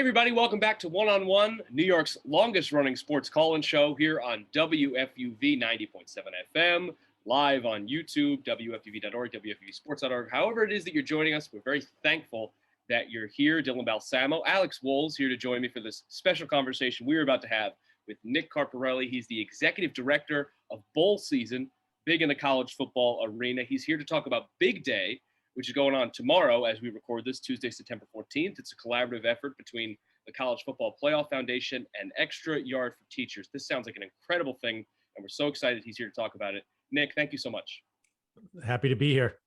Everybody, welcome back to One on One, New York's longest running sports call-in show here on WFUV 90.7 FM, live on YouTube, WFUV.org, WFUVsports.org. However it is that you're joining us, we're very thankful that you're here. Dylan Balsamo, Alex Wolz here to join me for this special conversation we're about to have with Nick Carparelli. He's the executive director of bowl season, big in the college football arena. He's here to talk about Big Day, which is going on tomorrow as we record this, Tuesday, September 14th. It's a collaborative effort between the College Football Playoff Foundation and Extra Yard for Teachers. This sounds like an incredible thing, and we're so excited he's here to talk about it. Nick, thank you so much. Happy to be here.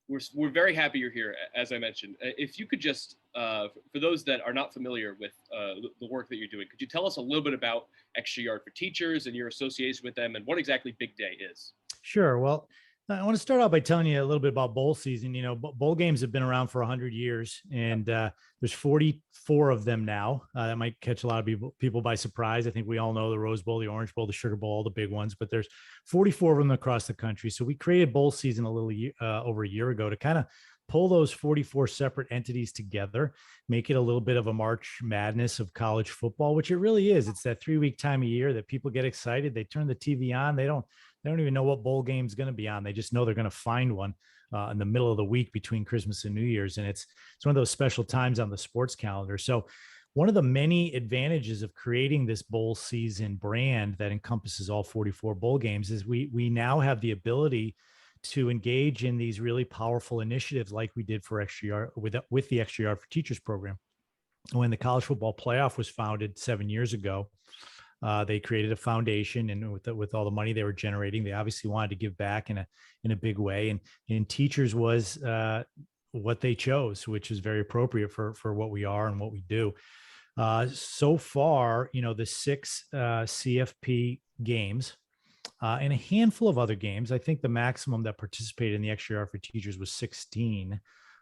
We're very happy you're here, as I mentioned. If you could just, for those that are not familiar with the work that you're doing, could you tell us a little bit about Extra Yard for Teachers and your association with them and what exactly Big Day is? Sure. Well, I want to start out by telling you a little bit about bowl season. You know, bowl games have been around for 100 years, and there's 44 of them now. That might catch a lot of people by surprise. I think we all know the Rose Bowl, the Orange Bowl, the Sugar Bowl, all the big ones, but there's 44 of them across the country. So we created bowl season a little over a year ago to kind of pull those 44 separate entities together, make it a little bit of a March Madness of college football, which it really is. It's that 3-week time of year that people get excited. They turn the TV on. They don't even know what bowl game is going to be on. They just know they're going to find one in the middle of the week between Christmas and New Year's. And it's one of those special times on the sports calendar. So one of the many advantages of creating this bowl season brand that encompasses all 44 bowl games is we now have the ability to engage in these really powerful initiatives like we did for Extra Yard with the Extra Yard for Teachers program. When the College Football Playoff was founded 7 years ago, they created a foundation, and with all the money they were generating, they obviously wanted to give back in a big way. And teachers was what they chose, which is very appropriate for what we are and what we do. So far, you know, the 6 CFP games and a handful of other games. I think the maximum that participated in the Extra Yard for Teachers was 16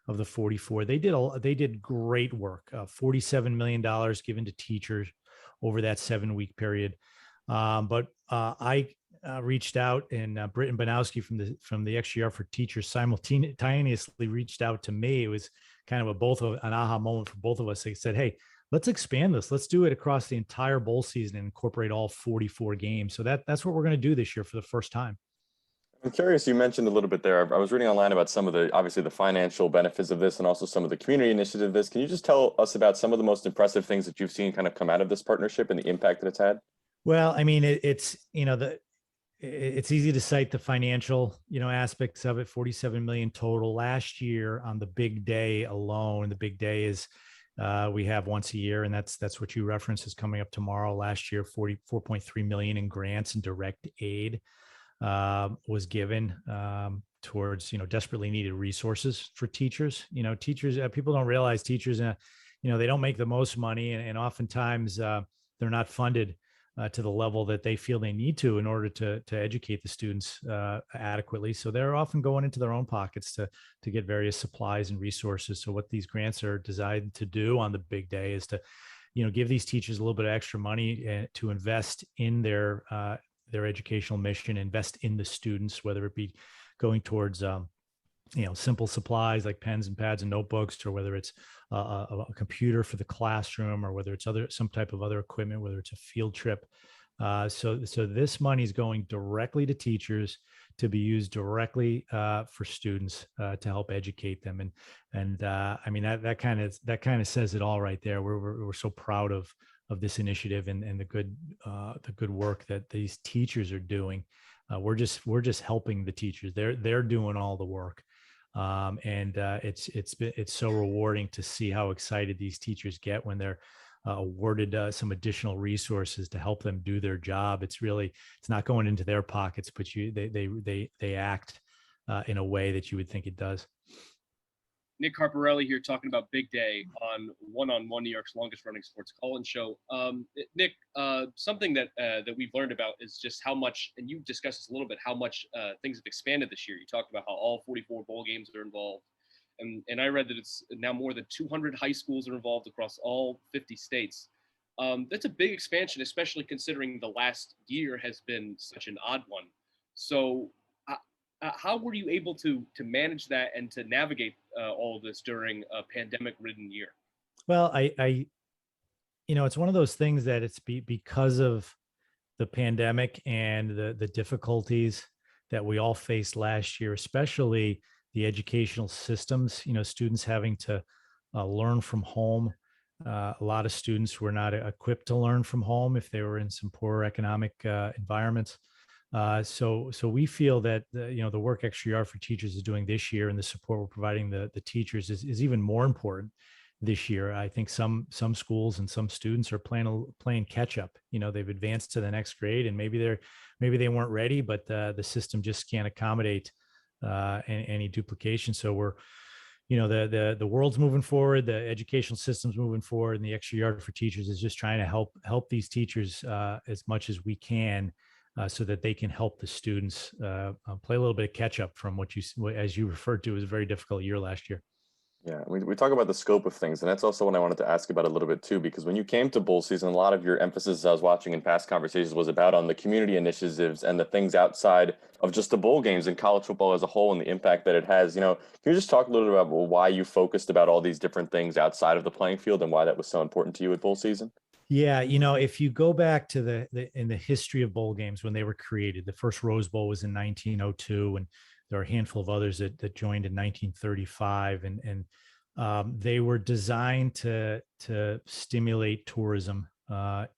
of the 44. They did great work. $47 million given to teachers over that 7-week period. But I reached out, and Britton Banowski from the Extra Yard for Teachers simultaneously reached out to me. It was kind of an aha moment for both of us. They said, "Hey, let's expand this. Let's do it across the entire bowl season and incorporate all 44 games." So that's what we're going to do this year for the first time. I'm curious, you mentioned a little bit there. I was reading online about some of obviously the financial benefits of this and also some of the community initiative of this. Can you just tell us about some of the most impressive things that you've seen kind of come out of this partnership and the impact that it's had? Well, I mean, it's easy to cite the financial, aspects of it. 47 million total last year on the Big Day alone. The Big Day is we have once a year, and that's what you referenced is coming up tomorrow. Last year, 44.3 million in grants and direct aid was given towards, desperately needed resources for teachers. Teachers, people don't realize teachers, they don't make the most money, and oftentimes they're not funded to the level that they feel they need to in order to educate the students adequately. So they're often going into their own pockets to get various supplies and resources. So what these grants are designed to do on the Big Day is to, give these teachers a little bit of extra money to invest in their educational mission, invest in the students, whether it be going towards simple supplies like pens and pads and notebooks, or whether it's a computer for the classroom, or whether it's some type of other equipment, whether it's a field trip. So this money is going directly to teachers to be used directly for students to help educate them. And I mean, that kind of says it all right there. We're so proud of this initiative and the good work that these teachers are doing. We're just helping the teachers. They're doing all the work. And it's so rewarding to see how excited these teachers get when they're awarded some additional resources to help them do their job. It's not going into their pockets, but they act in a way that you would think it does. Nick Carparelli here talking about Big Day on One New York's longest running sports call-in show. Nick, something that we've learned about is just how much, and you discussed this a little bit, how much things have expanded this year. You talked about how all 44 bowl games are involved. And I read that it's now more than 200 high schools are involved across all 50 states. That's a big expansion, especially considering the last year has been such an odd one. So how were you able to manage that and to navigate all of this during a pandemic-ridden year? Well, it's one of those things that because of the pandemic and the difficulties that we all faced last year, especially the educational systems, students having to learn from home. A lot of students were not equipped to learn from home if they were in some poor economic environments. So we feel that the work Extra Yard for Teachers is doing this year and the support we're providing the teachers is even more important this year. I think some schools and some students are playing catch up. They've advanced to the next grade, and maybe they weren't ready, but the system just can't accommodate any duplication. So we're the world's moving forward, the educational system's moving forward, and the Extra Yard for Teachers is just trying to help these teachers as much as we can, so that they can help the students play a little bit of catch up from as you referred to, was a very difficult year last year. Yeah, we talk about the scope of things, and that's also what I wanted to ask about a little bit too, because when you came to bowl season, a lot of your emphasis, as I was watching in past conversations, was about on the community initiatives and the things outside of just the bowl games and college football as a whole and the impact that it has. Can you just talk a little bit about why you focused about all these different things outside of the playing field and why that was so important to you with bowl season? Yeah, if you go back to in the history of bowl games when they were created, the first Rose Bowl was in 1902, and there are a handful of others that joined in 1935, and they were designed to stimulate tourism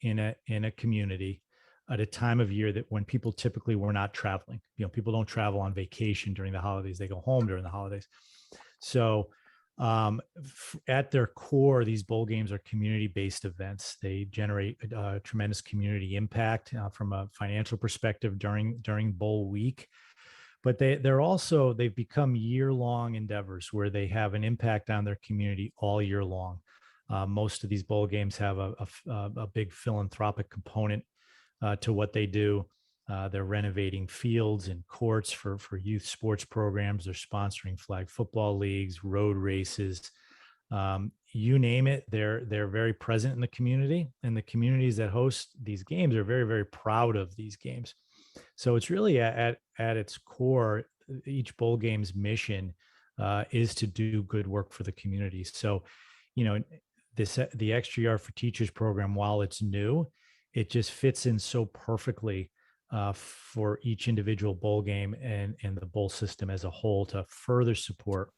in a community at a time of year that when people typically were not traveling. People don't travel on vacation during the holidays; they go home during the holidays. So at their core, these bowl games are community-based events. They generate tremendous community impact from a financial perspective during bowl week, but they've become year-long endeavors where they have an impact on their community all year long. Most of these bowl games have a big philanthropic component to what they do. They're renovating fields and courts for youth sports programs. They're sponsoring flag football leagues, road races, you name it. They're very present in the community, and the communities that host these games are very, very proud of these games. So it's really at its core, each bowl game's mission is to do good work for the community. So, the Extra Yard for Teachers program, while it's new, it just fits in so perfectly for each individual bowl game and the bowl system as a whole to further support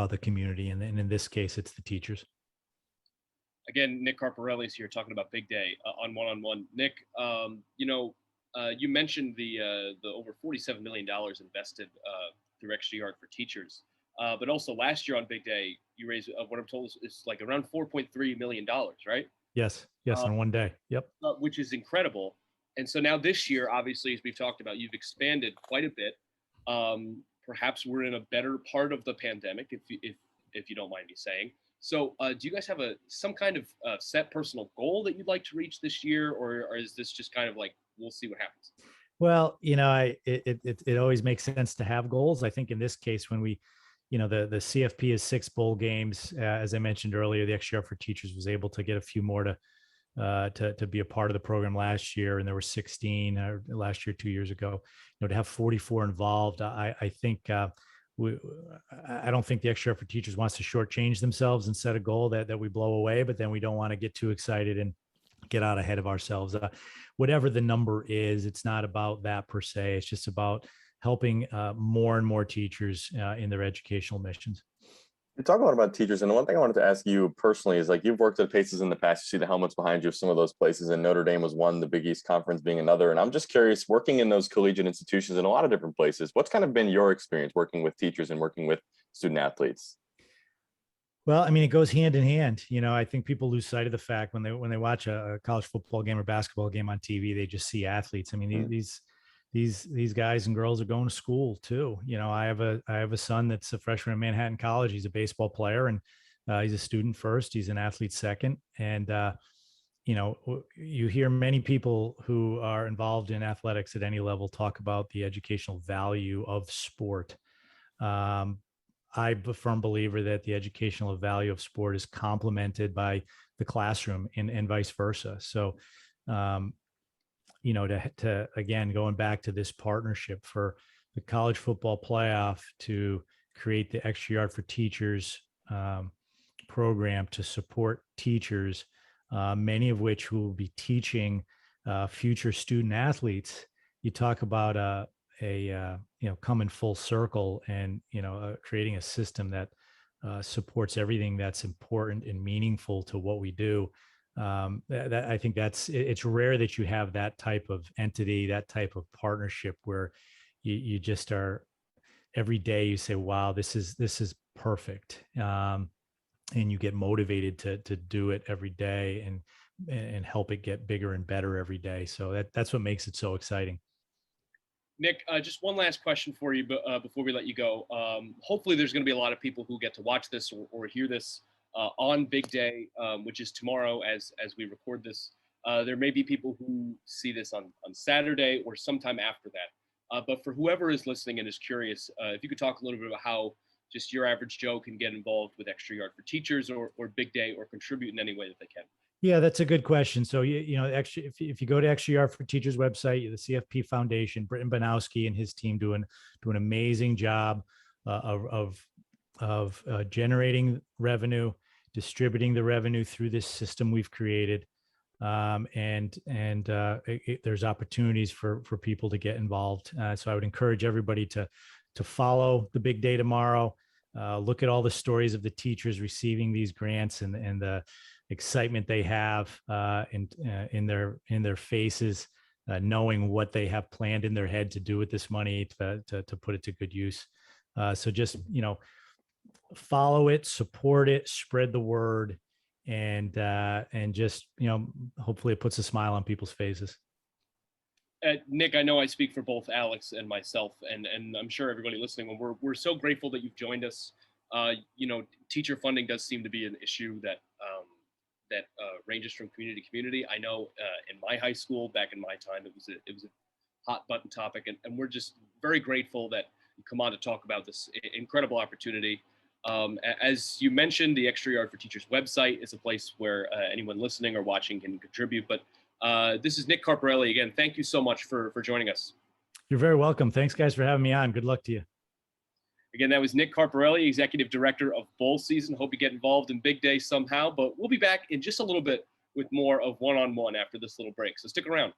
the community. And in this case, it's the teachers. Again, Nick Carparelli is here talking about Big Day on One-on-One. Nick, you mentioned the over $47 million invested through Extra Yard for Teachers. But also last year on Big Day, you raised what I'm told is like around $4.3 million, right? Yes, on one day. Yep. Which is incredible. And so now this year, obviously, as we've talked about, you've expanded quite a bit. Perhaps we're in a better part of the pandemic, if you don't mind me saying. So do you guys have some kind of set personal goal that you'd like to reach this year, or is this just kind of like, we'll see what happens? Well, it always makes sense to have goals. I think in this case, when we, the CFP is 6 bowl games, as I mentioned earlier, the Extra Yard for Teachers was able to get a few more to be a part of the program last year, and there were 16 last year, 2 years ago. To have 44 involved, I think I don't think the Extra Yard for Teachers wants to shortchange themselves and set a goal that we blow away, but then we don't want to get too excited and get out ahead of ourselves. Whatever the number is, it's not about that per se. It's just about helping more and more teachers in their educational missions. You talk a lot about teachers, and one thing I wanted to ask you personally is, like, you've worked at Paces in the past. You see the helmets behind you of some of those places, and Notre Dame was one, the Big East Conference being another. And I'm just curious, working in those collegiate institutions in a lot of different places, what's kind of been your experience working with teachers and working with student athletes? Well, it goes hand in hand. I think people lose sight of the fact when they watch a college football game or basketball game on TV, they just see athletes. These guys and girls are going to school too. I have a son that's a freshman at Manhattan College. He's a baseball player, and he's a student first. He's an athlete second. And you hear many people who are involved in athletics at any level talk about the educational value of sport. I'm a firm believer that the educational value of sport is complemented by the classroom and vice versa. So, to again, going back to this partnership for the college football playoff to create the Extra Yard for Teachers program to support teachers, many of which who will be teaching future student athletes. You talk about coming full circle and creating a system that supports everything that's important and meaningful to what we do. I think it's rare that you have that type of entity, that type of partnership where you just are every day you say, wow, this is perfect. And you get motivated to do it every day and help it get bigger and better every day. So that's what makes it so exciting. Nick, just one last question for you before we let you go. Hopefully there's going to be a lot of people who get to watch this or hear this on Big Day, which is tomorrow as we record this. There may be people who see this on Saturday or sometime after that. But for whoever is listening and is curious, if you could talk a little bit about how just your average Joe can get involved with Extra Yard for Teachers or Big Day or contribute in any way that they can. Yeah, that's a good question. So, if you go to Extra Yard for Teachers website, the CFP Foundation, Britton Banowski and his team do an amazing job of generating revenue, distributing the revenue through this system we've created. There's opportunities for people to get involved. So I would encourage everybody to follow the Big Day tomorrow. Look at all the stories of the teachers receiving these grants and the excitement they have in their faces, knowing what they have planned in their head to do with this money to put it to good use. So just follow it, support it, spread the word, and just hopefully it puts a smile on people's faces. Nick, I know I speak for both Alex and myself, and I'm sure everybody listening. We're so grateful that you've joined us. Teacher funding does seem to be an issue that ranges from community to community. I know in my high school back in my time, it was a hot button topic, and we're just very grateful that you come on to talk about this incredible opportunity. As you mentioned, the Extra Yard for Teachers website is a place where anyone listening or watching can contribute. But this is Nick Carparelli again. Thank you so much for joining us. You're very welcome. Thanks, guys, for having me on. Good luck to you. Again, that was Nick Carparelli, Executive Director of Bowl Season. Hope you get involved in Big Day somehow, but we'll be back in just a little bit with more of One-on-One after this little break. So stick around.